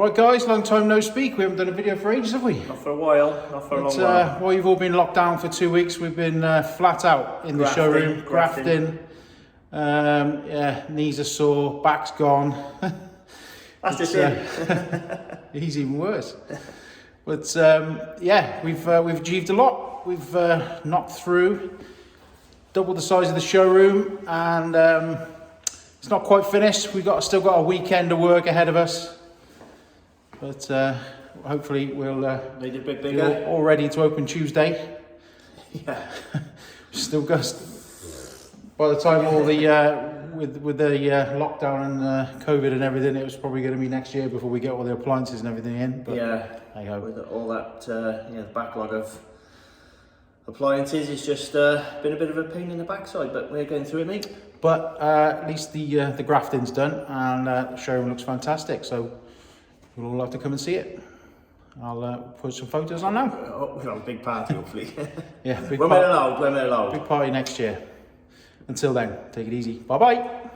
Right guys, long time no speak. We haven't done a video for ages, have we? Not for a while, not for a long while. Well, you've all been locked down for 2 weeks. We've been flat out in the showroom, grafting. Yeah, knees are sore, back's gone. That's just it. He's even worse. But yeah, we've achieved a lot. We've knocked through, doubled the size of the showroom, and it's not quite finished. We've still got a weekend of work ahead of us. But hopefully we'll made it a bit be bigger. all ready to open Tuesday. Yeah. Still got, by the time all the with the lockdown and COVID and everything, it was probably going to be next year before we get all the appliances and everything in. But yeah. I hope. With all that the backlog of appliances, it's just been a bit of a pain in the backside, but we're going through it, mate. But at least the grafting's done, and the showroom looks fantastic. So you'll all have to come and see it. I'll put some photos on now. We'll have a big party, hopefully. Yeah, when we're allowed. Big party next year. Until then, take it easy. Bye bye.